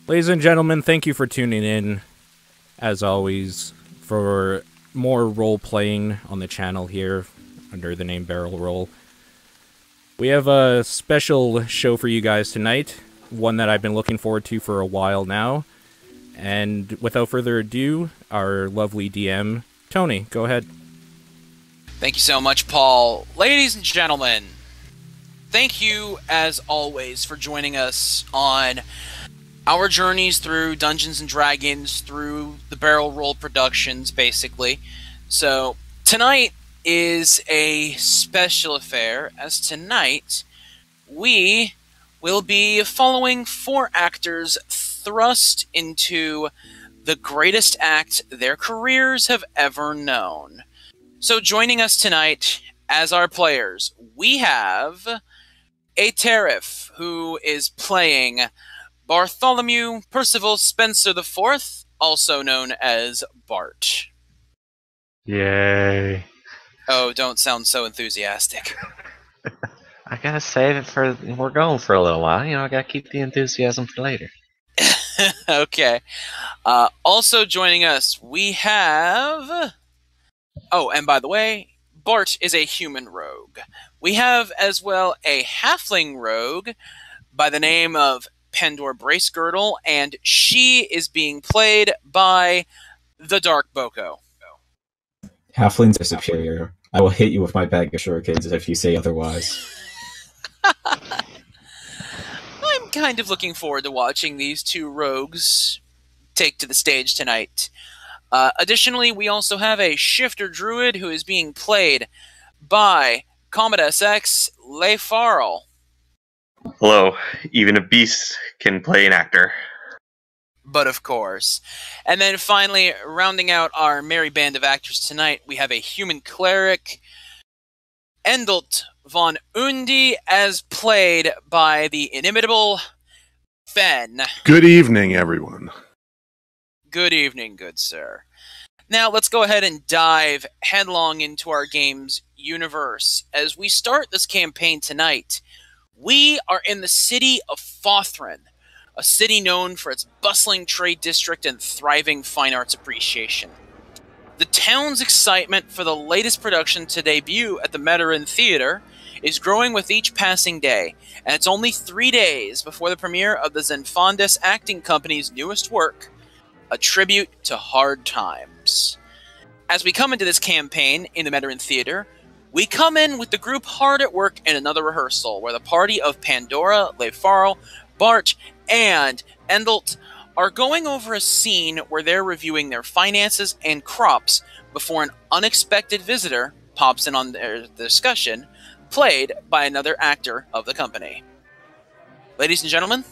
Ladies and gentlemen, thank you for tuning in, as always, for more role-playing on the channel here under the name Barrel Roll. We have a special show for you guys tonight, one that I've been looking forward to for a while now. And without further ado, our lovely DM, Tony, go ahead. Thank you so much, Paul. Ladies and gentlemen, thank you, as always, for joining us on our journeys through Dungeons & Dragons, through the Barrel Roll Productions, basically. So, tonight is a special affair, as tonight we will be following 4 actors thrust into the greatest act their careers have ever known. So joining us tonight as our players, we have Aterif, who is playing Bartholomew Percival Spencer IV, also known as Bart. Yay. Oh, don't sound so enthusiastic. I gotta save it for... We're going for a little while. You know, I gotta keep the enthusiasm for later. Okay. Also joining us, we have... Oh, and by the way, Bart is a human rogue. We have as well a halfling rogue by the name of Pandora Bracegirdle, and she is being played by the Darkboco. Halflings are superior. I will hit you with my bag of shurikens if you say otherwise. I'm kind of looking forward to watching these 2 rogues take to the stage tonight. Additionally, we also have a shifter druid who is being played by Comet SX Leifarl. Hello. Even a beast can play an actor. But of course. And then finally, rounding out our merry band of actors tonight, we have a human cleric, Endlt von Oundi, as played by the inimitable Fen. Good evening, everyone. Good evening, good sir. Now, let's go ahead and dive headlong into our game's universe. As we start this campaign tonight, we are in the city of Fothran, a city known for its bustling trade district and thriving fine arts appreciation. The town's excitement for the latest production to debut at the Metarin Theater is growing with each passing day, and it's only 3 days before the premiere of the Zenfondes Acting Company's newest work, A Tribute to Hard Times. As we come into this campaign in the Metarin Theater, we come in with the group hard at work in another rehearsal, where the party of Pandora, Leifarl, Bart, and Endlt are going over a scene where they're reviewing their finances and crops before an unexpected visitor pops in on their discussion, played by another actor of the company. Ladies and gentlemen,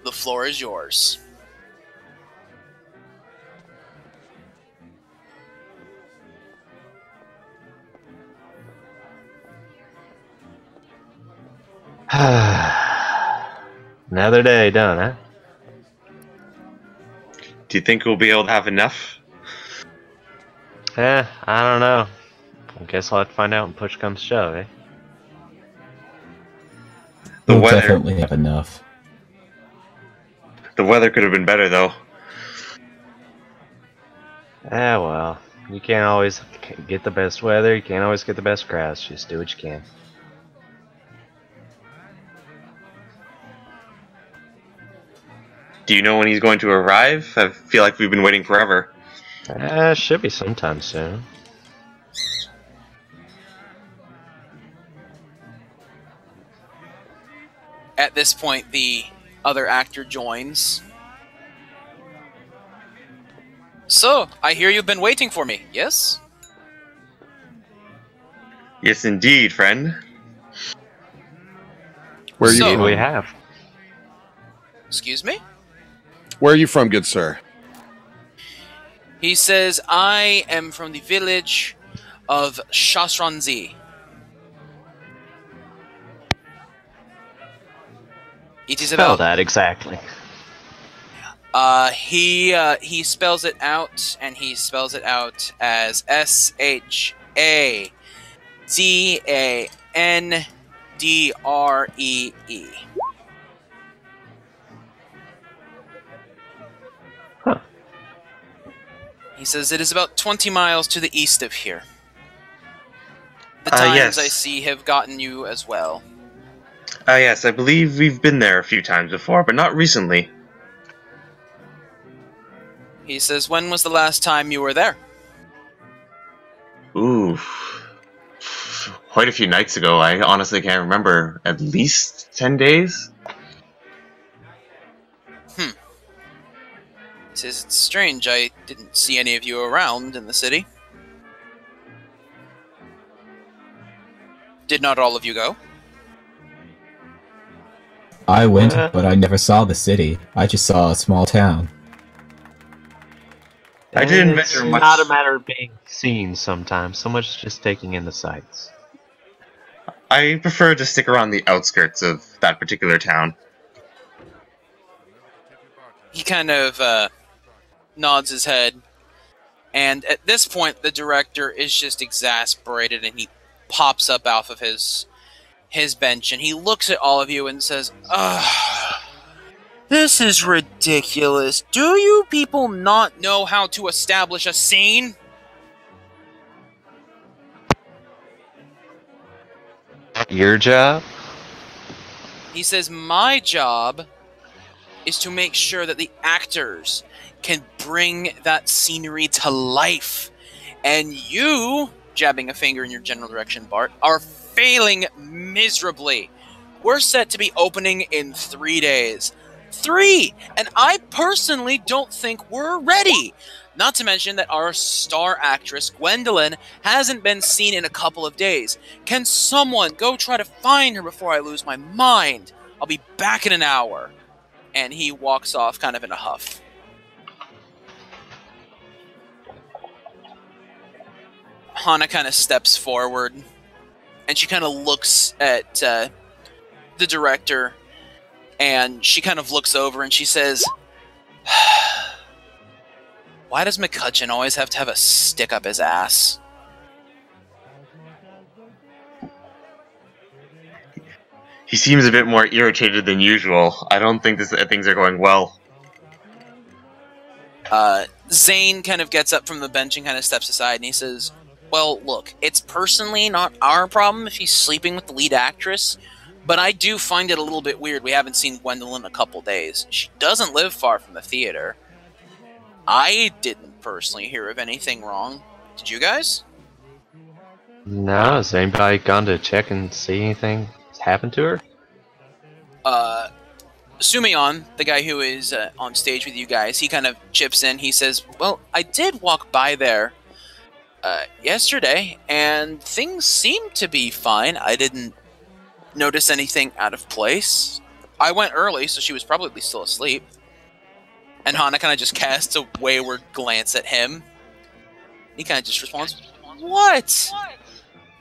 the floor is yours. Another day done, huh? Do you think we'll be able to have enough? I don't know. I guess I'll have to find out when push comes to shove, eh? The We'll weather. definitely have enough. The weather could have been better, though. Well, you can't always get the best weather, you can't always get the best crowds, just do what you can. Do you know when he's going to arrive? I feel like we've been waiting forever. Should be sometime soon. At this point, the other actor joins. So, I hear you've been waiting for me, yes? Yes, indeed, friend. Where are you So- from? We have. Excuse me? Where are you from, good sir? He says, I am from the village of Shasranzi. It is Spell about... that exactly. He spells it out, and he spells it out as S-H-A-Z-A-N-D-R-E-E. He says, it is about 20 miles to the east of here. The times yes. I see have gotten you as well. Yes, I believe we've been there a few times before, but not recently. He says, when was the last time you were there? Ooh. Quite a few nights ago. I honestly can't remember. At least 10 days? He says, it's strange, I didn't see any of you around in the city. Did not all of you go? I went, but I never saw the city. I just saw a small town. I didn't It's venture much. not a matter of being seen sometimes, so much just taking in the sights. I prefer to stick around the outskirts of that particular town. He kind of nods his head, and at this point the director is just exasperated, and he pops up off of his bench, and he looks at all of you and says, ugh, this is ridiculous. Do you people not know how to establish a scene? Your job? He says, my job is to make sure that the actors can bring that scenery to life. And you, jabbing a finger in your general direction, Bart, are failing miserably. We're set to be opening in 3 days. 3! And I personally don't think we're ready. Not to mention that our star actress, Gwendolyn, hasn't been seen in a couple of days. Can someone go try to find her before I lose my mind? I'll be back in an hour. And he walks off kind of in a huff. Hana kind of steps forward, and she kind of looks at the director, and she kind of looks over and she says, why does McCutcheon always have to have a stick up his ass? He seems a bit more irritated than usual. I don't think things are going well. Zane kind of gets up from the bench and kind of steps aside, and he says, well, look, it's personally not our problem if he's sleeping with the lead actress, but I do find it a little bit weird we haven't seen Gwendolyn in a couple days. She doesn't live far from the theater. I didn't personally hear of anything wrong. Did you guys? No, has anybody gone to check and see anything happened to her? Sumion, the guy who is on stage with you guys, he kind of chips in. He says, well, I did walk by there yesterday, and things seemed to be fine. I didn't notice anything out of place. I went early, so she was probably still asleep. And Hana kind of just casts a wayward glance at him. He kind of just responds, what?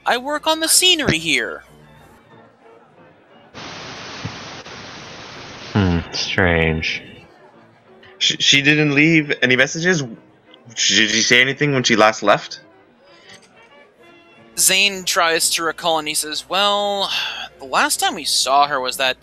I work on the scenery here. Strange. She didn't leave any messages? Did she say anything when she last left? Zane tries to recall, and he says, well, the last time we saw her was that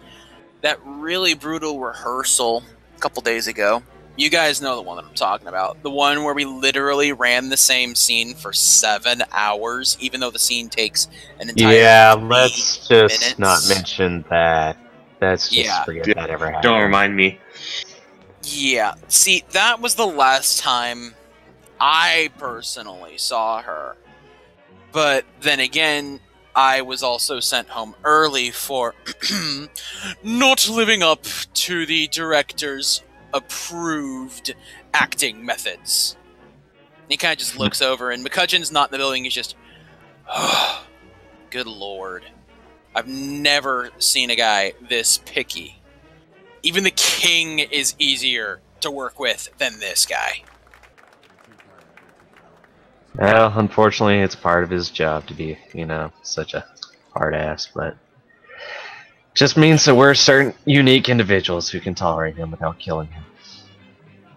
really brutal rehearsal a couple days ago. You guys know the one that I'm talking about. The one where we literally ran the same scene for 7 hours, even though the scene takes an entire 3 let's just minutes. not mention that. Let's just forget Yeah, that ever happened. Don't remind me. Yeah, see, that was the last time I personally saw her. But then again, I was also sent home early for not living up to the director's approved acting methods. He kind of just looks over, and McCutcheon's not in the building. He's just, oh, good lord. I've never seen a guy this picky. Even the king is easier to work with than this guy. Well, unfortunately, it's part of his job to be, such a hard ass, but just means that we're certain unique individuals who can tolerate him without killing him.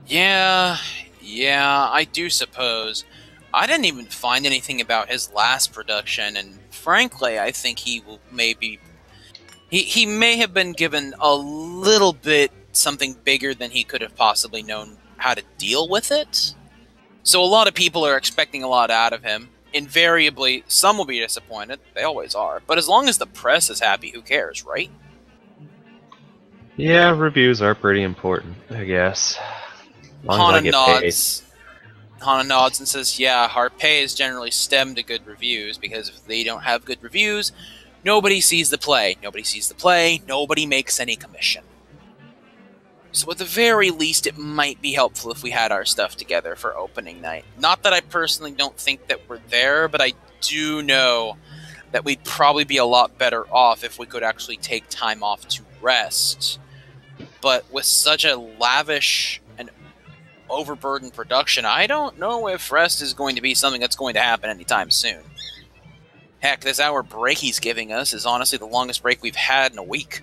Yeah, I do suppose. I didn't even find anything about his last production, and frankly, I think he will maybe... He may have been given a little bit something bigger than he could have possibly known how to deal with it. So a lot of people are expecting a lot out of him. Invariably, some will be disappointed. They always are. But as long as the press is happy, who cares, right? Yeah, reviews are pretty important, I guess. As long as I Hana get nods. Hana nods and says, yeah, our pay is generally stemmed to good reviews, because if they don't have good reviews, nobody sees the play. Nobody sees the play, nobody makes any commission. So at the very least, it might be helpful if we had our stuff together for opening night. Not that I personally don't think that we're there, but I do know that we'd probably be a lot better off if we could actually take time off to rest. But with such a lavish and overburdened production, I don't know if rest is going to be something that's going to happen anytime soon. Heck, this hour break he's giving us is honestly the longest break we've had in a week.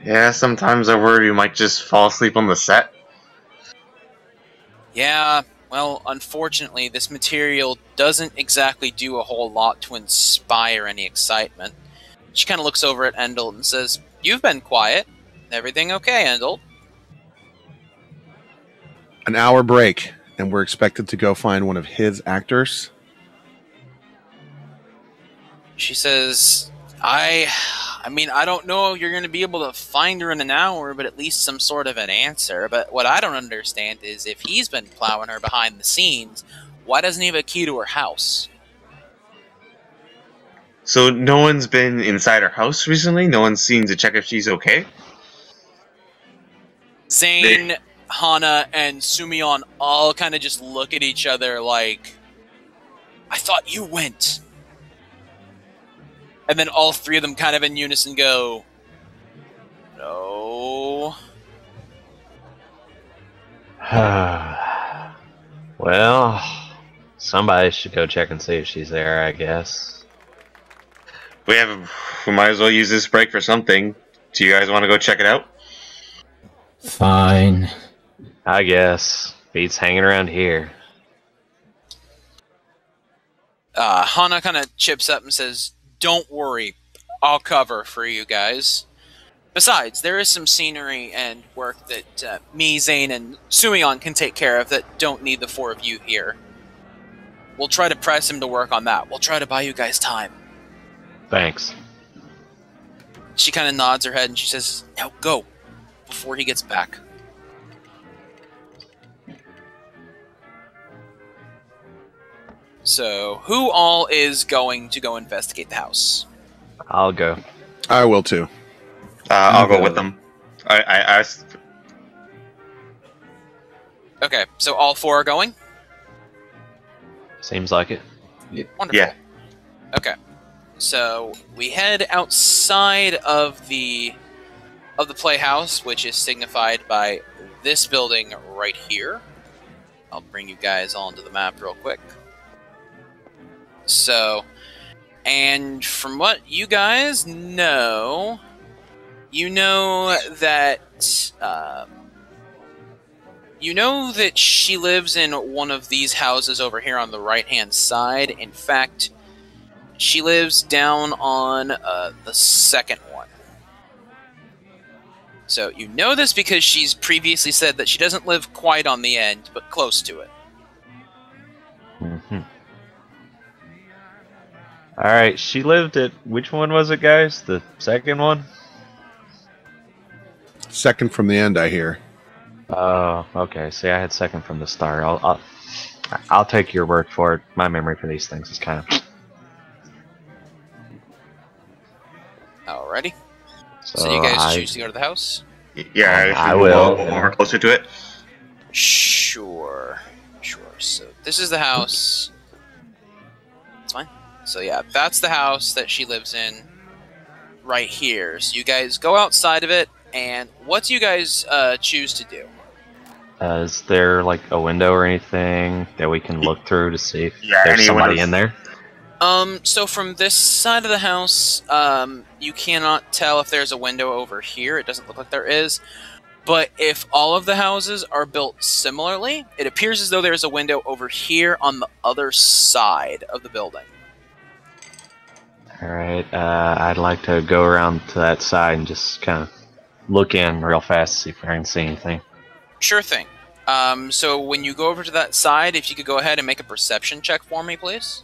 Yeah, sometimes I worry you might just fall asleep on the set. Yeah, well, unfortunately, this material doesn't exactly do a whole lot to inspire any excitement. She kind of looks over at Endlt and says, "You've been quiet. Everything okay, Endlt?" An hour break, and we're expected to go find one of his actors. She says, I mean, I don't know if you're going to be able to find her in an hour, but at least some sort of an answer. But what I don't understand is if he's been plowing her behind the scenes, why doesn't he have a key to her house? So no one's been inside her house recently? No one's seen to check if she's okay? Zane, Hana, and Sumion all kind of just look at each other like, I thought you went. And then all three of them kind of in unison go, no. Well, somebody should go check and see if she's there, I guess. We might as well use this break for something. Do you guys want to go check it out? Fine. I guess. Beats hanging around here. Hana kind of chips up and says, don't worry, I'll cover for you guys. Besides, there is some scenery and work that me, Zane, and Sumion can take care of that don't need the four of you here. We'll try to press him to work on that. We'll try to buy you guys time. Thanks. She kind of nods her head and she says, now go, before he gets back. So, who all is going to go investigate the house? I'll go. I will too. I'll go with them. I Okay, so all four are going? Seems like it. Wonderful. Yeah. Okay. So we head outside of the playhouse, which is signified by this building right here. I'll bring you guys onto the map real quick. So, and from what you guys know, you know that she lives in one of these houses over here on the right-hand side. In fact, she lives down on the second one. So you know this because she's previously said that she doesn't live quite on the end, but close to it. Mm-hmm. Alright, she lived at... Which one was it, guys? The second one? Second from the end, I hear. Oh, okay. See, I had second from the start. I'll take your word for it. My memory for these things is kind of... Alrighty. So you guys choose to go to the house? Yeah, I will. More closer to it. Sure. So this is the house. It's fine. So yeah, that's the house that she lives in right here. So you guys go outside of it, and what do you guys choose to do? Is there like a window or anything that we can look through to see if Yeah, there's any somebody windows. in there? So from this side of the house, you cannot tell if there's a window over here. It doesn't look like there is. But if all of the houses are built similarly, it appears as though there's a window over here on the other side of the building. Alright, I'd like to go around to that side and just kind of look in real fast to see if I can see anything. Sure thing. So when you go over to that side, if you could go ahead and make a perception check for me, please.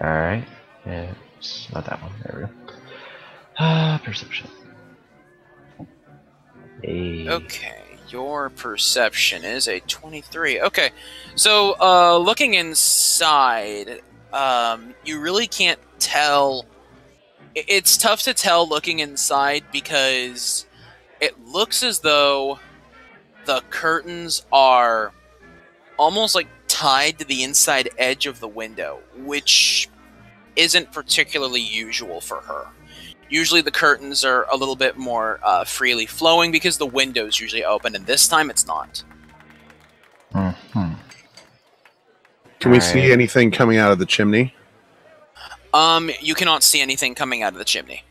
Alright. Yeah, it's not that one. There we go. Perception. Hey. Okay, your perception is a 23. Okay, so looking inside, you really can't tell. It's tough to tell looking inside because it looks as though the curtains are almost like tied to the inside edge of the window, which isn't particularly usual for her. Usually the curtains are a little bit more freely flowing because the window's usually open, and this time it's not. Can we see anything coming out of the chimney? You cannot see anything coming out of the chimney.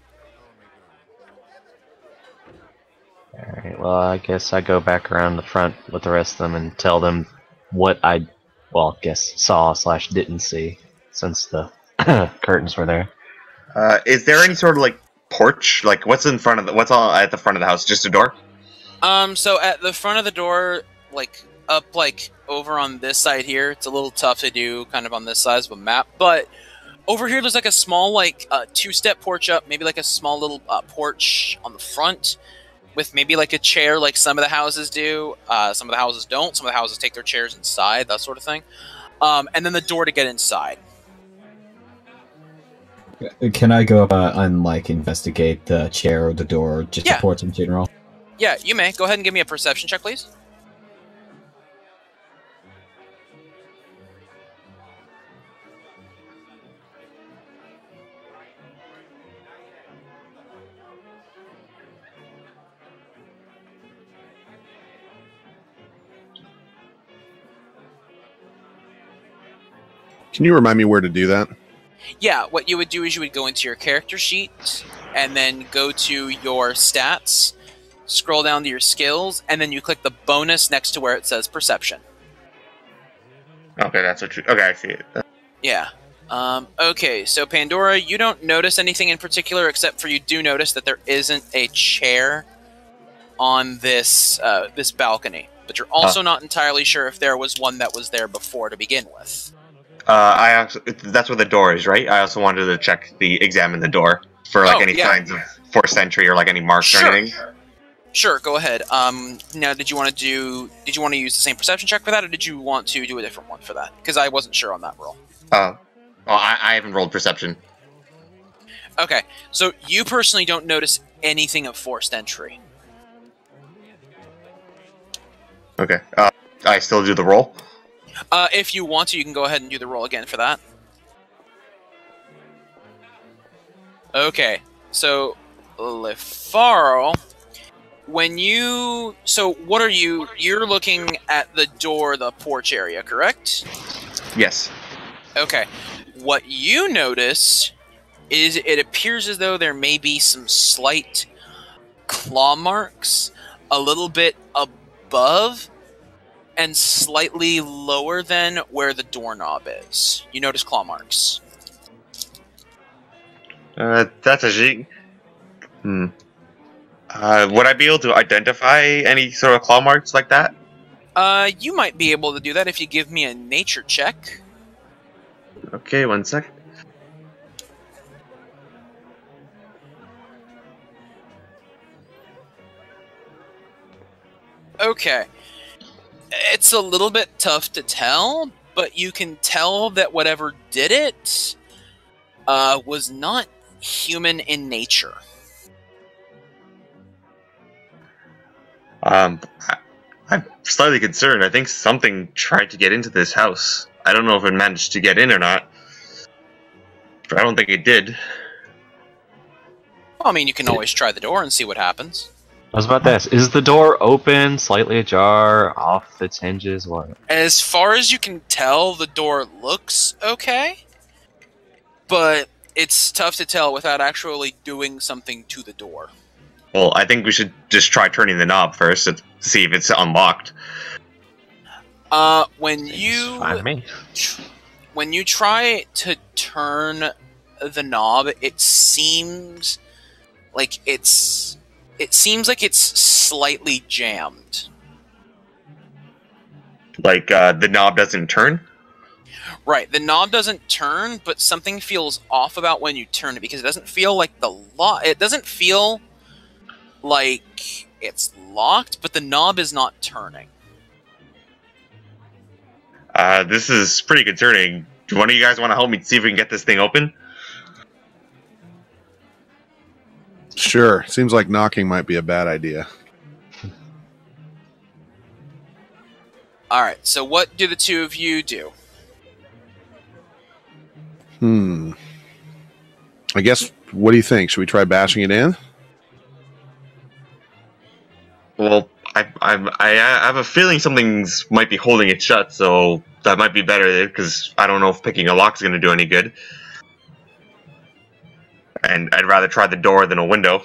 Alright, well, I guess I go back around the front with the rest of them and tell them what I, well, guess saw/didn't see, since the curtains were there. Is there any sort of, like, porch? Like, what's in front of what's all at the front of the house? Just a door? So at the front of the door, like, up, like, over on this side here, it's a little tough to do kind of on this size of a map, but over here there's, like, a small, like, two-step porch up, maybe, like, a small little porch on the front, with maybe like a chair like some of the houses do. Some of the houses don't. Some of the houses take their chairs inside, that sort of thing. And then the door to get inside. Can I go up and like investigate the chair or the door, just the porch in general? Yeah, you may. Go ahead and give me a perception check, please. Can you remind me where to do that? Yeah, what you would do is you would go into your character sheet, and then go to your stats, scroll down to your skills, and then you click the bonus next to where it says perception. Okay, that's what you... Okay, I see it. Yeah. Okay, so Pandora, you don't notice anything in particular, except for you do notice that there isn't a chair on this this balcony. But you're also not entirely sure if there was one that was there before to begin with. That's where the door is, right? I also wanted to examine the door for like any signs of 4th century or like any marks or anything. Sure, go ahead. Now, did you want to use the same perception check for that, or did you want to do a different one for that? Because I wasn't sure on that roll. Well, I haven't rolled perception. Okay, so you personally don't notice anything of forced entry. Okay, I still do the roll? If you want to, you can go ahead and do the roll again for that. Okay, so Leifarl, what are you? You're looking at the door, the porch area, correct? Yes. Okay. What you notice is it appears as though there may be some slight claw marks a little bit above and slightly lower than where the doorknob is. You notice claw marks. That's a G. Would I be able to identify any sort of claw marks like that? You might be able to do that if you give me a nature check. Okay, 1 second. Okay. It's a little bit tough to tell, but you can tell that whatever did it was not human in nature. I'm slightly concerned. I think something tried to get into this house. I don't know if it managed to get in or not, but I don't think it did. Well, I mean, you can always try the door and see what happens. I was about to ask, is the door open, slightly ajar, off its hinges, what? As far as you can tell, the door looks okay, but it's tough to tell without actually doing something to the door. Well, I think we should just try turning the knob first to see if it's unlocked. When you try to turn the knob, it seems like it's slightly jammed. Like, the knob doesn't turn? Right, the knob doesn't turn, but something feels off about when you turn it, because it doesn't feel like the lock. It doesn't feel like it's locked, but the knob is not turning. This is pretty concerning. Do one of you guys want to help me see if we can get this thing open? Sure. Seems like knocking might be a bad idea. Alright, so what do the two of you do? I guess, what do you think? Should we try bashing it in? Well, I have a feeling something's might be holding it shut, so that might be better, because I don't know if picking a lock is going to do any good. And I'd rather try the door than a window.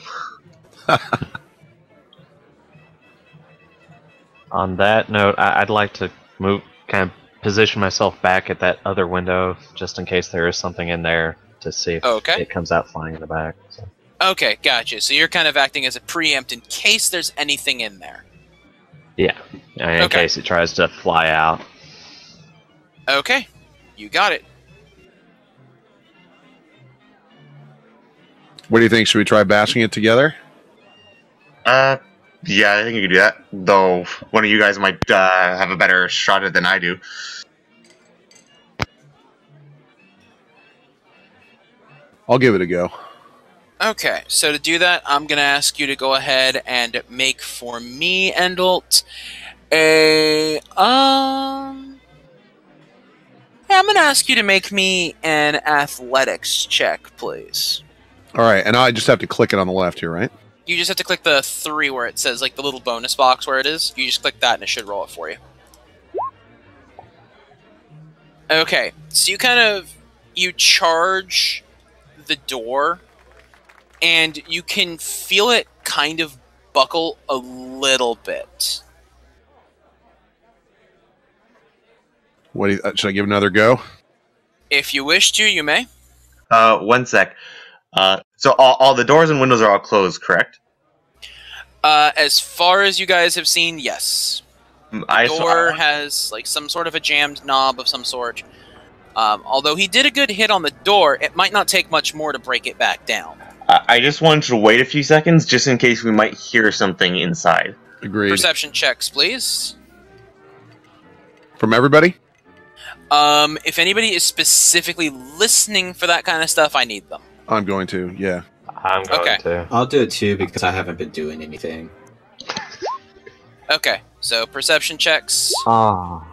On that note, I'd like to kind of position myself back at that other window, just in case there is something in there, to see if it comes out flying in the back. So. Okay, gotcha. So you're kind of acting as a preempt in case there's anything in there. Yeah, in case it tries to fly out. Okay, you got it. What do you think? Should we try bashing it together? Yeah, I think you could do that. Though one of you guys might have a better shot at it than I do. I'll give it a go. Okay, so to do that, I'm going to ask you to go ahead and make for me, Endlt, I'm going to ask you to make me an athletics check, please. All right, and I just have to click it on the left here, right? You just have to click the 3 where it says, like, the little bonus box where it is. You just click that and it should roll it for you. Okay, so you charge the door, and you can feel it kind of buckle a little bit. What do you, should I give it another go? If you wish to, you may. 1 sec. So all the doors and windows are all closed, correct? As far as you guys have seen, yes. The door has like some sort of a jammed knob of some sort. Although he did a good hit on the door, it might not take much more to break it back down. I just wanted to wait a few seconds, just in case we might hear something inside. Agreed. Perception checks, please. From everybody? If anybody is specifically listening for that kind of stuff, I need them. I'm going to, yeah. I'm going to. I'll do it too because I haven't been doing anything. Okay, so perception checks. Oh.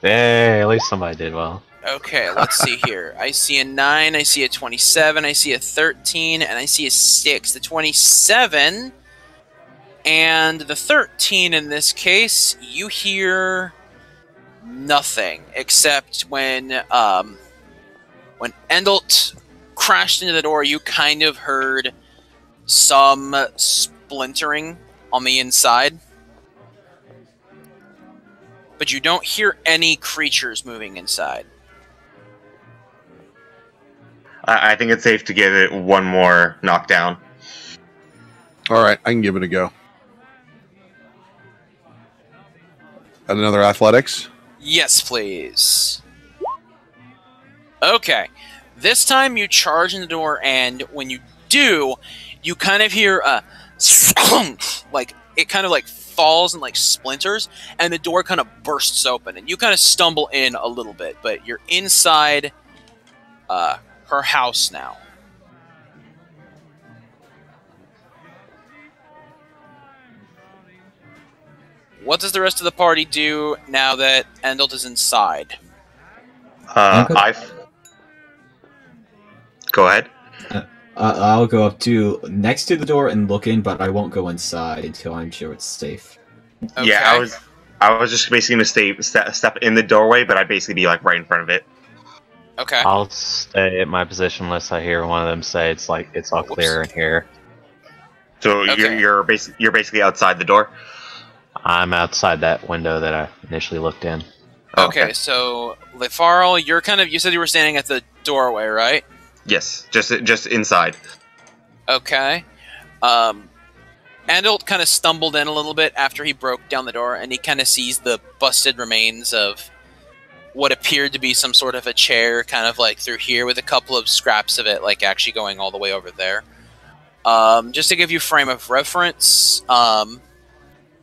Hey, at least somebody did well. Okay, let's see here. I see a 9, I see a 27, I see a 13, and I see a 6. The 27 and the 13 in this case, you hear nothing except when Endlt crashed into the door, you kind of heard some splintering on the inside. But you don't hear any creatures moving inside. I think it's safe to give it one more knockdown. All right, I can give it a go. And another athletics? Yes, please. Okay. This time you charge in the door, and when you do, you kind of hear a like it kind of like falls and like splinters, and the door kind of bursts open, and you kind of stumble in a little bit, but you're inside her house now. What does the rest of the party do now that Endlt is inside? Go ahead. I'll go up to next to the door and look in, but I won't go inside until I'm sure it's safe. Okay. Yeah, I was just basically gonna step in the doorway, but I'd basically be like right in front of it. Okay. I'll stay at my position unless I hear one of them say it's like it's all clear in here. So Okay. you're basically outside the door. I'm outside that window that I initially looked in. Okay, so Leifarl, you said you were standing at the doorway, right? Yes, just inside. Okay. Endlt kind of stumbled in a little bit after he broke down the door, and he kind of sees the busted remains of what appeared to be some sort of a chair, kind of like through here, with a couple of scraps of it, like actually going all the way over there. Just to give you frame of reference,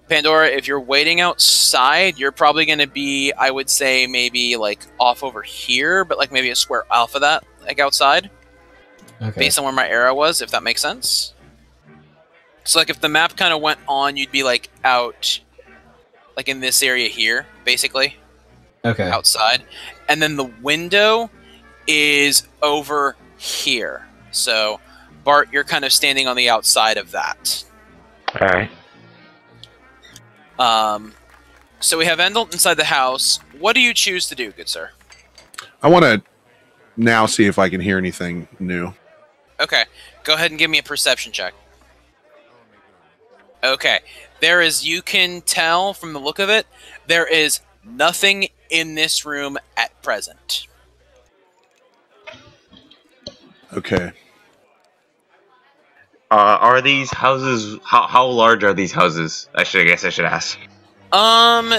Pandora, if you're waiting outside, you're probably going to be, I would say, maybe like off over here, but like maybe a square off of that, like outside, based on where my arrow was, if that makes sense. So like if the map kind of went on, you'd be like out, like in this area here, basically. Okay. Outside. And then the window is over here. So, Bart, you're kind of standing on the outside of that. Alright. So we have Endlt inside the house. What do you choose to do, good sir? I want to now see if I can hear anything new. Okay. Go ahead and give me a perception check. Okay. There is, you can tell from the look of it, there is nothing in this room at present. Okay. Are these houses... How large are these houses? I guess I should ask.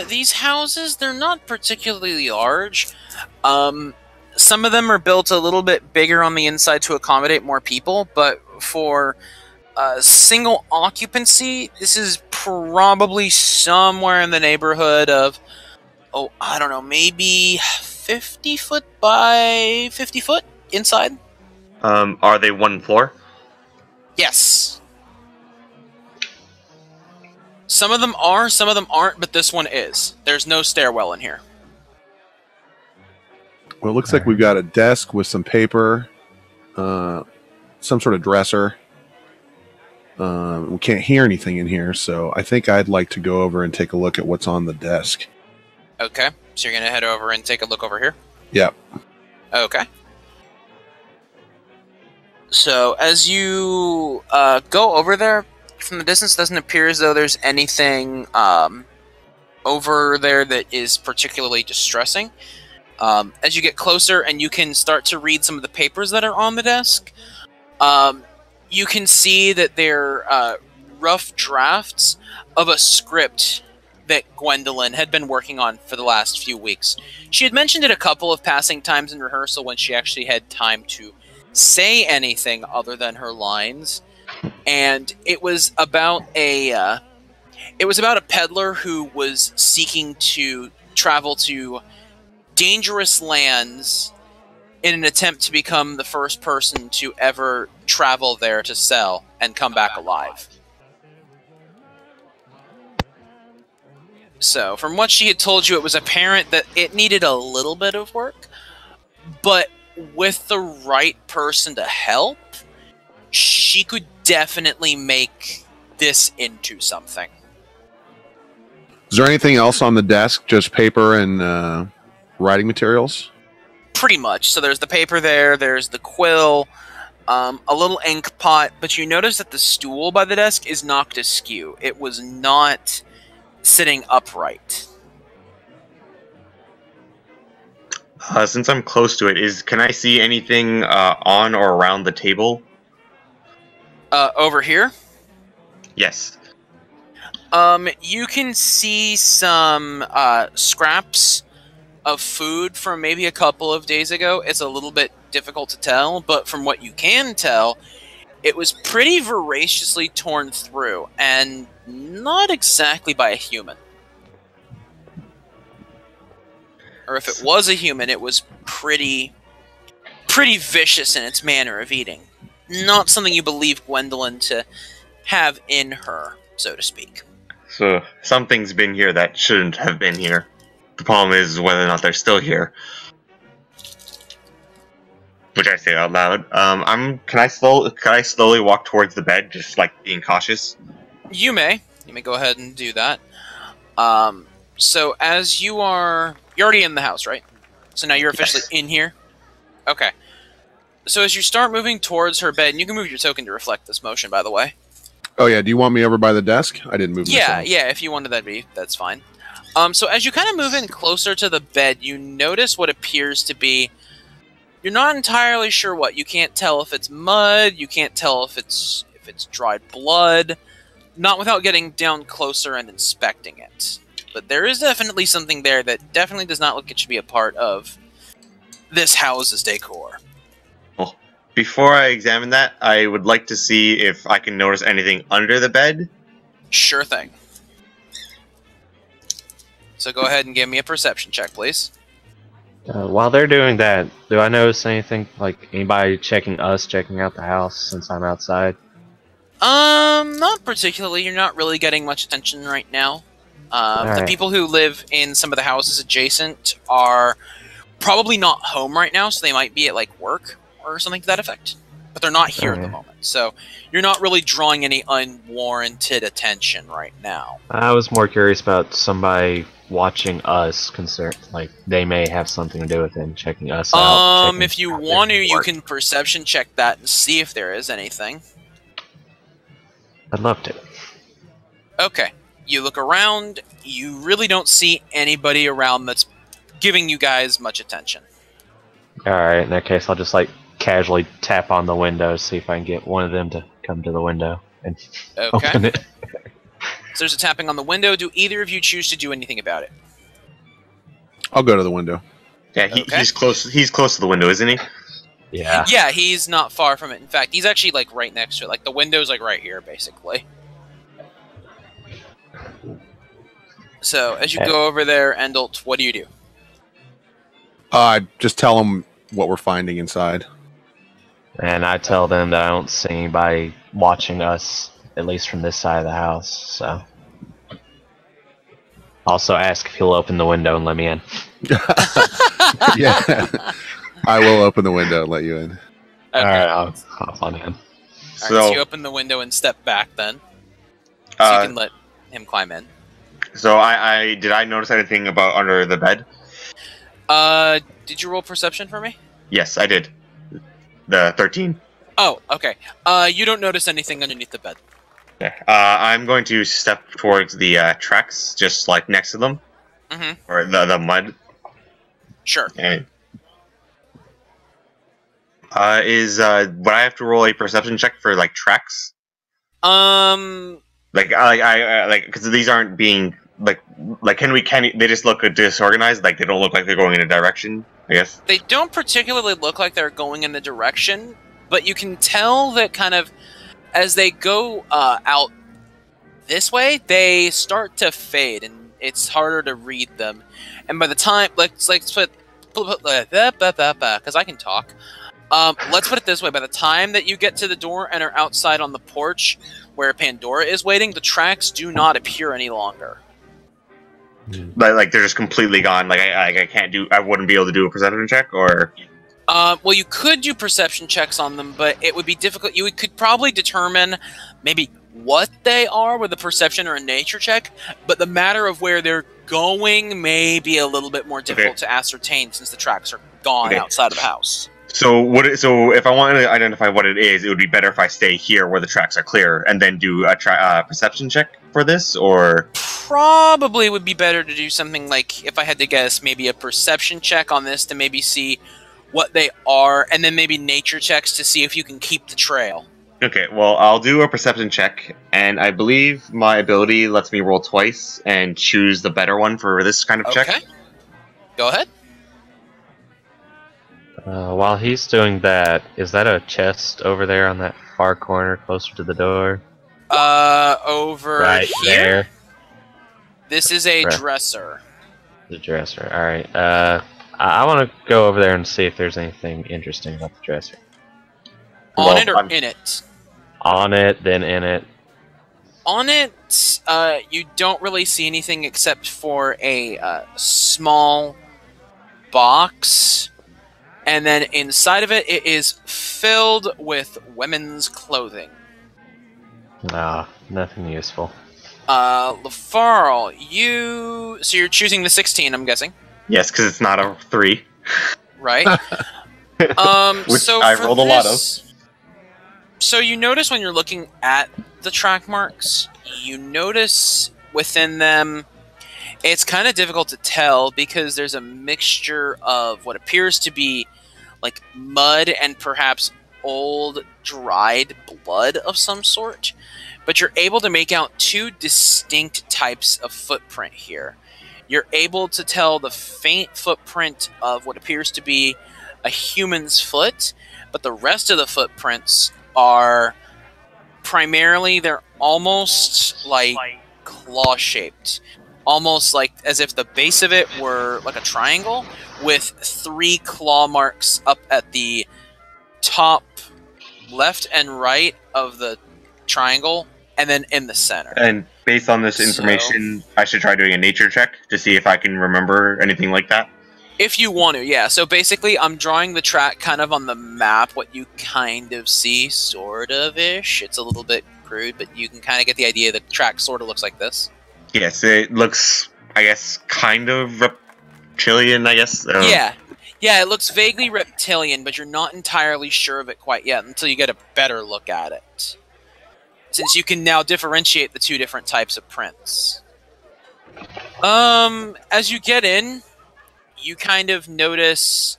These houses, they're not particularly large. Some of them are built a little bit bigger on the inside to accommodate more people, but for single occupancy, this is probably somewhere in the neighborhood of, oh, I don't know, maybe 50 foot by 50 foot inside? Are they one floor? Yes. Some of them are, some of them aren't, but this one is. There's no stairwell in here. Well, it looks like we've got a desk with some paper, some sort of dresser. We can't hear anything in here, so I think I'd like to go over and take a look at what's on the desk. Okay, so you're going to head over and take a look over here? Yep. Okay. So, as you go over there, from the distance, doesn't appear as though there's anything over there that is particularly distressing. As you get closer and you can start to read some of the papers that are on the desk, you can see that they're rough drafts of a script that Gwendolyn had been working on for the last few weeks. She had mentioned it a couple of passing times in rehearsal when she actually had time to say anything other than her lines, and it was about a peddler who was seeking to travel to dangerous lands in an attempt to become the first person to ever travel there to sell and come back alive. So, from what she had told you, it was apparent that it needed a little bit of work, but with the right person to help, she could definitely make this into something. Is there anything else on the desk? Just paper and writing materials? Pretty much. So there's the paper there, there's the quill, a little ink pot, but you notice that the stool by the desk is knocked askew. It was not sitting upright. Since I'm close to it, can I see anything on or around the table? Over here? Yes. You can see some scraps of food from maybe a couple of days ago. It's a little bit difficult to tell, but from what you can tell, it was pretty voraciously torn through, and not exactly by a human. Or if it was a human, it was pretty vicious in its manner of eating. Not something you believe Gwendolyn to have in her, so to speak. So, something's been here that shouldn't have been here. The problem is whether or not they're still here. Which I say out loud. Can I slowly walk towards the bed, just like being cautious? You may go ahead and do that. So as you're already in the house, right? So now you're officially in here? Okay. So as you start moving towards her bed, and you can move your token to reflect this motion, by the way. Oh yeah, do you want me over by the desk? I didn't move myself. Yeah, if you wanted that's fine. So as you kind of move in closer to the bed, you notice what appears to be, you're not entirely sure what. You can't tell if it's mud, you can't tell if it's dried blood, not without getting down closer and inspecting it. But there is definitely something there that definitely does not look like it should be a part of this house's decor. Well, before I examine that, I would like to see if I can notice anything under the bed. Sure thing. So go ahead and give me a perception check, please. While they're doing that, do I notice anything, like anybody checking out the house since I'm outside? Not particularly. You're not really getting much attention right now. The Alright. people who live in some of the houses adjacent are probably not home right now, so they might be at, like, work or something to that effect. But they're not here at the moment, so you're not really drawing any unwarranted attention right now. I was more curious about somebody watching us, concerned, like they may have something to do with it, checking us out. If you want to, you can perception check that and see if there is anything. I'd love to. Okay. You look around, you really don't see anybody around that's giving you guys much attention. Alright, in that case, I'll just, like, casually tap on the window, see if I can get one of them to come to the window and open it. So there's a tapping on the window. Do either of you choose to do anything about it? I'll go to the window. Yeah, he's close. He's close to the window, isn't he? Yeah. Yeah, he's not far from it. In fact, he's actually, like, right next to it. Like, the window's, like, right here, basically. So, as you go over there, Endlt, what do you do? Just tell them what we're finding inside. And I tell them that I don't see anybody watching us, at least from this side of the house, so. Also ask if he'll open the window and let me in. Yeah. I will open the window and let you in. Okay. Alright, I'll hop on in. Alright, so you open the window and step back then. So you can let him climb in. So did I notice anything about under the bed? Did you roll perception for me? Yes, I did. The 13. Oh, okay. You don't notice anything underneath the bed. Okay. I'm going to step towards the tracks, just like next to them, or the mud. Sure. And would I have to roll a perception check for like tracks? Like because these aren't being like can they just look disorganized? Like they don't look like they're going in a direction, I guess. They don't particularly look like they're going in the direction, but you can tell that kind of as they go out this way, they start to fade, and it's harder to read them. And by the time, let's put because I can talk. Let's put it this way: by the time that you get to the door and are outside on the porch where Pandora is waiting, the tracks do not appear any longer. Like they're just completely gone. Like I wouldn't be able to do a perception check, or. Well, you could do perception checks on them, but it would be difficult. You could probably determine maybe what they are with a perception or a nature check, but the matter of where they're going may be a little bit more difficult to ascertain since the tracks are gone outside of the house. So if I wanted to identify what it is, it would be better if I stay here where the tracks are clear and then do a perception check for this, or probably would be better to do something like, if I had to guess, maybe a perception check on this to maybe see what they are, and then maybe nature checks to see if you can keep the trail. Okay, well, I'll do a perception check, and I believe my ability lets me roll twice and choose the better one for this kind of check. Okay. Go ahead. While he's doing that, is that a chest over there on that far corner closer to the door? Over right here? There. This is a dresser. The dresser, alright. I want to go over there and see if there's anything interesting about the dresser. On it or in it? On it, then in it. On it, you don't really see anything except for a small box, and then inside of it, it is filled with women's clothing. Ah, nothing useful. Leifarl, so you're choosing the 16, I'm guessing. Yes, because it's not a 3. Right. Which so I rolled a lot of. So you notice when you're looking at the track marks, you notice within them, it's kind of difficult to tell because there's a mixture of what appears to be like mud and perhaps old dried blood of some sort. but you're able to make out two distinct types of footprint here. You're able to tell the faint footprint of what appears to be a human's foot, but the rest of the footprints are primarily, they're almost like claw-shaped. Almost like as if the base of it were like a triangle with 3 claw marks up at the top left and right of the triangle, and then in the center. And based on this information, I should try doing a nature check to see if I can remember anything like that. If you want to, yeah. So basically, I'm drawing the track kind of on the map, what you kind of see, sort of-ish. It's a little bit crude, but you can kind of get the idea. The track sort of looks like this. Yes, it looks, I guess, kind of reptilian, I guess. Yeah. Yeah, it looks vaguely reptilian, but you're not entirely sure of it quite yet until you get a better look at it. Since you can now differentiate the two different types of prints. As you get in, you kind of notice,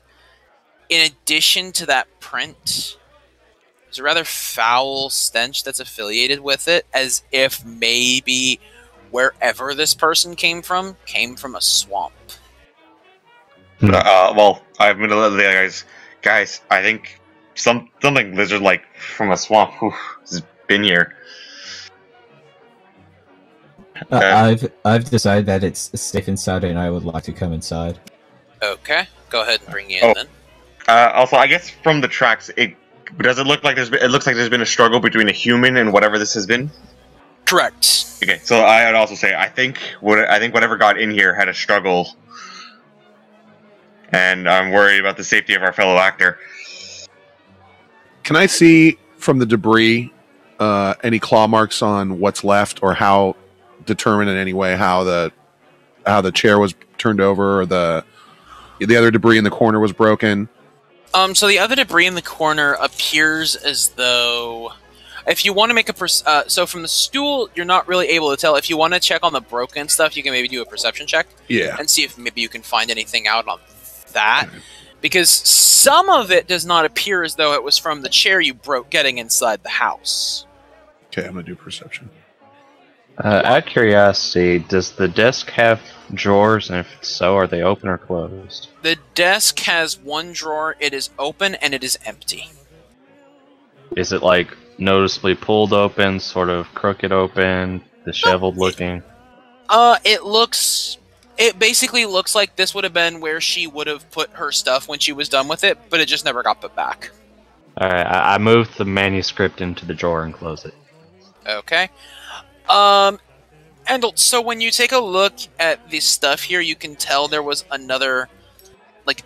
in addition to that print, there's a rather foul stench that's affiliated with it, as if maybe wherever this person came from a swamp. Well, I'm gonna let the guys, I think something lizard-like from a swamp has been here. I've decided that it's safe inside, and I would like to come inside. Okay, go ahead and bring you in then. Also, I guess from the tracks, does it look like it looks like there's been a struggle between a human and whatever this has been? Correct. Okay, so I would also say I think whatever got in here had a struggle, and I'm worried about the safety of our fellow actor. Can I see from the debris any claw marks on what's left, or how determine in any way how the chair was turned over, or the other debris in the corner was broken? So the other debris in the corner appears as though, if you want to make a so from the stool, you're not really able to tell. If you want to check on the broken stuff, you can maybe do a perception check. Yeah. And see if maybe you can find anything out on that. Because some of it does not appear as though it was from the chair you broke getting inside the house. Okay, I'm going to do perception. Out of curiosity, does the desk have drawers, and if so, are they open or closed? The desk has one drawer, it is open, and it is empty. Is it, like, noticeably pulled open, sort of crooked open, disheveled looking? It basically looks like this would have been where she would have put her stuff when she was done with it, but it just never got put back. Alright, I moved the manuscript into the drawer and closed it. Okay. Endlt, so when you take a look at the stuff here, you can tell there was another, like,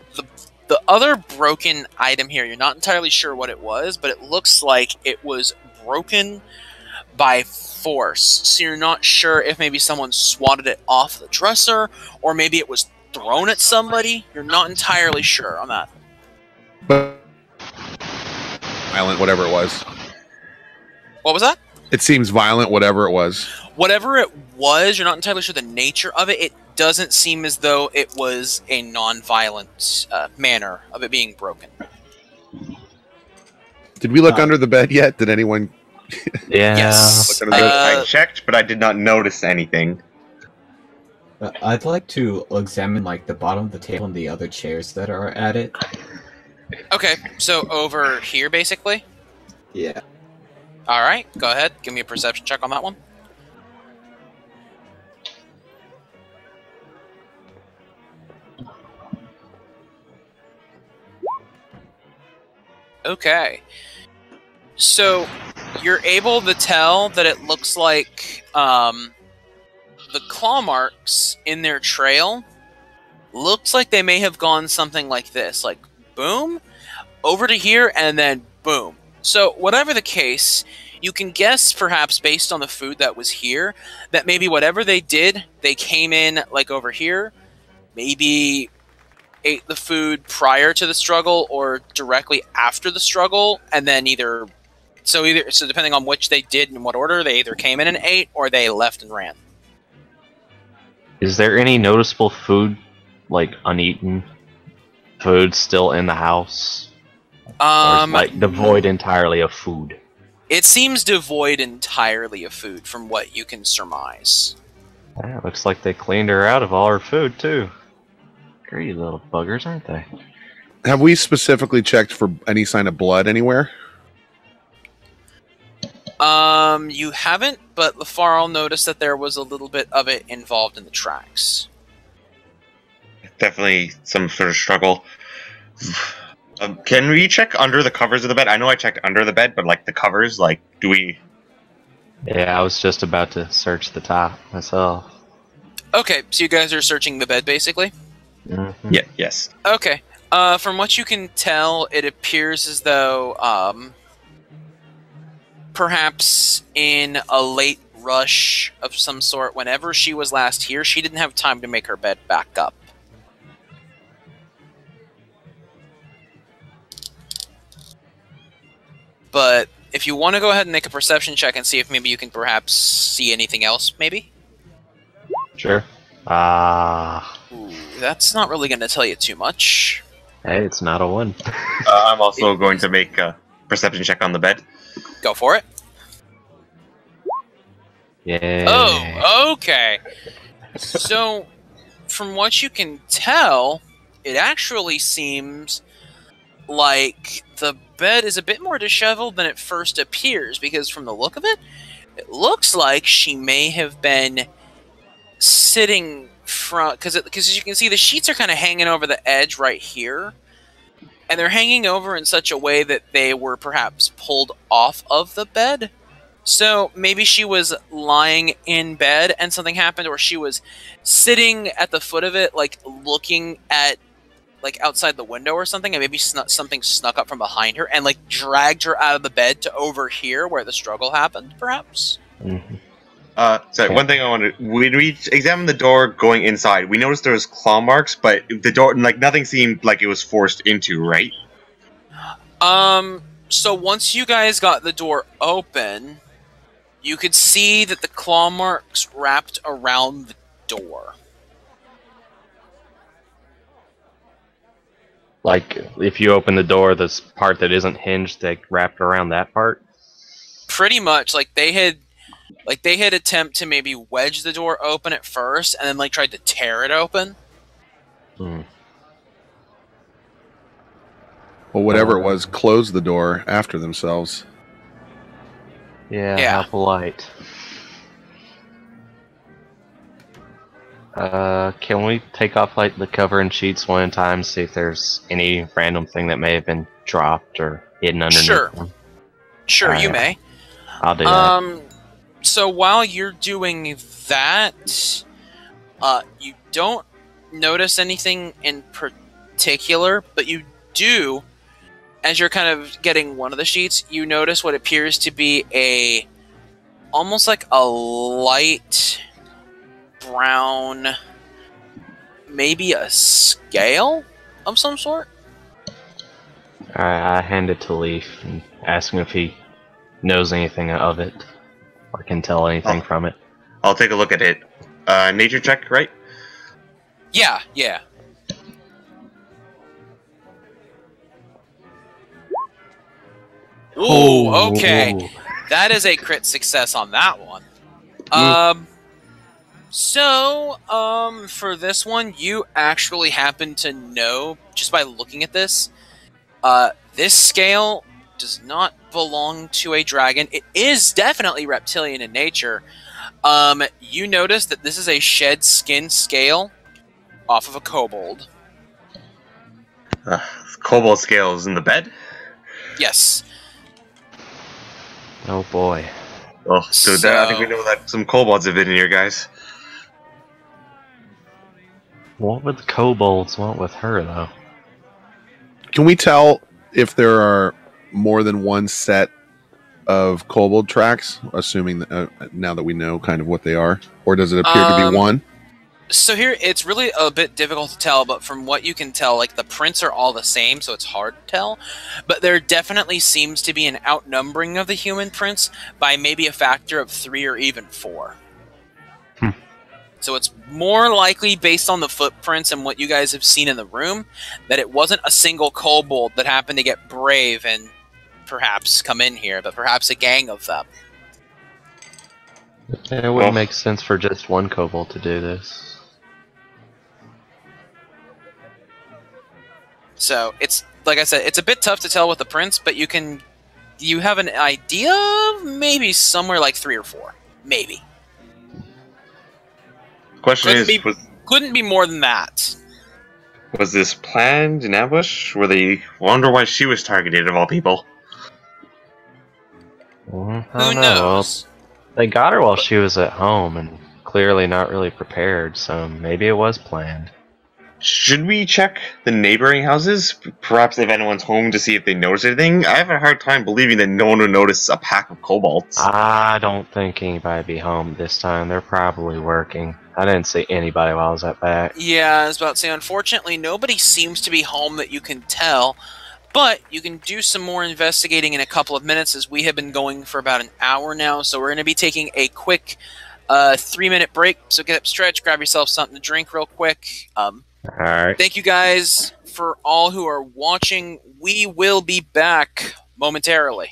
the other broken item here, you're not entirely sure what it was, but it looks like it was broken by force. So you're not sure if maybe someone swatted it off the dresser, or maybe it was thrown at somebody. You're not entirely sure on that. But violent, whatever it was. What was that? It seems violent, whatever it was. Whatever it was, you're not entirely sure the nature of it. It doesn't seem as though it was a non-violent manner of it being broken. Did we look under the bed yet? Did anyone... Yeah. Yes. I checked, but I did not notice anything. I'd like to examine, like, the bottom of the table and the other chairs that are at it. Okay, so over here, basically? Yeah. Alright, go ahead. Give me a perception check on that one. Okay. So, you're able to tell that it looks like the claw marks in their trail looks like they may have gone something like this. Like, boom, over to here, and then boom. So, whatever the case, you can guess, perhaps based on the food that was here, that maybe whatever they did, they came in, like, over here, maybe ate the food prior to the struggle or directly after the struggle, and then so depending on which they did in what order, they either came in and ate, or they left and ran. Is there any noticeable food, like uneaten food, still in the house? Or is it, like, devoid entirely of food? It seems devoid entirely of food, from what you can surmise. Yeah, looks like they cleaned her out of all her food, too. Greedy little buggers, aren't they? Have we specifically checked for any sign of blood anywhere? You haven't, but Leifarl noticed that there was a little bit of it involved in the tracks. Definitely some sort of struggle. Can we check under the covers of the bed? I know I checked under the bed, but like the covers, like, do we... Yeah, I was just about to search the top myself. Okay, so you guys are searching the bed, basically? Mm-hmm. Yeah, yes. Okay. From what you can tell, it appears as though, perhaps in a late rush of some sort, whenever she was last here, she didn't have time to make her bed back up. But if you want to go ahead and make a perception check and see if maybe you can perhaps see anything else, maybe? Sure. Ooh, that's not really going to tell you too much. Hey, it's not a 1. I'm also going to make a perception check on the bed. Go for it. Yeah. Oh, okay. So, from what you can tell, it actually seems like the bed is a bit more disheveled than it first appears, because from the look of it, it looks like she may have been sitting front, because as you can see, the sheets are kind of hanging over the edge right here, and they're hanging over in such a way that they were perhaps pulled off of the bed. So maybe she was lying in bed and something happened, or she was sitting at the foot of it, like looking at, like outside the window or something, and maybe something snuck up from behind her and like dragged her out of the bed to over here where the struggle happened, perhaps. Mm-hmm. Sorry, one thing I wanted. When we examined the door going inside, we noticed there was claw marks, but the door, like, nothing seemed like it was forced into, right? So once you guys got the door open, you could see that the claw marks wrapped around the door. Like, if you open the door, this part that isn't hinged, they wrapped around that part? Pretty much, like they had attempt to maybe wedge the door open at first, and then like tried to tear it open. Hmm. Well, whatever it was, closed the door after themselves. Yeah, how polite. Can we take off like the cover and sheets one at a time, see if there's any random thing that may have been dropped or hidden underneath them? Sure, you may. I'll do that. So while you're doing that, you don't notice anything in particular, but you do, as you're kind of getting one of the sheets, you notice what appears to be almost like a light brown, maybe a scale of some sort. Alright, I hand it to Leaf and ask him if he knows anything of it or can tell anything from it. I'll take a look at it. Nature check, right? Yeah. Ooh, okay. Ooh. That is a crit success on that one. For this one, you actually happen to know, just by looking at this, this scale does not belong to a dragon. It is definitely reptilian in nature. You notice that this is a shed skin scale off of a kobold. Kobold scale is in the bed? Yes. Oh boy. Oh, so I think we know that some kobolds have been in here, guys. What would the kobolds want with her, though? Can we tell if there are more than one set of kobold tracks, assuming that, now that we know kind of what they are? Or does it appear to be one? So here, it's really a bit difficult to tell, but from what you can tell, like, the prints are all the same, so it's hard to tell. But there definitely seems to be an outnumbering of the human prints by maybe a factor of 3 or even 4. So it's more likely, based on the footprints and what you guys have seen in the room, that it wasn't a single kobold that happened to get brave and perhaps come in here, but perhaps a gang of them. It wouldn't make sense for just one kobold to do this. So it's like I said, it's a bit tough to tell with the prince, but you have an idea of maybe somewhere like 3 or 4, maybe. Question Couldn't be more than that. was this planned in ambush? Wonder why she was targeted of all people. I Who don't know. Well, knows? they got her while she was at home, and clearly not really prepared, so maybe it was planned. Should we check the neighboring houses? Perhaps if anyone's home to see if they notice anything? I have a hard time believing that no one would notice a pack of kobolds. I don't think anybody'd be home this time. They're probably working. I didn't see anybody while I was at back. Yeah, I was about to say, unfortunately, nobody seems to be home that you can tell, but you can do some more investigating in a couple of minutes, as we have been going for about an hour now, so we're going to be taking a quick 3-minute break, so get up, stretch, grab yourself something to drink real quick. Alright. Thank you guys for all who are watching. We will be back momentarily.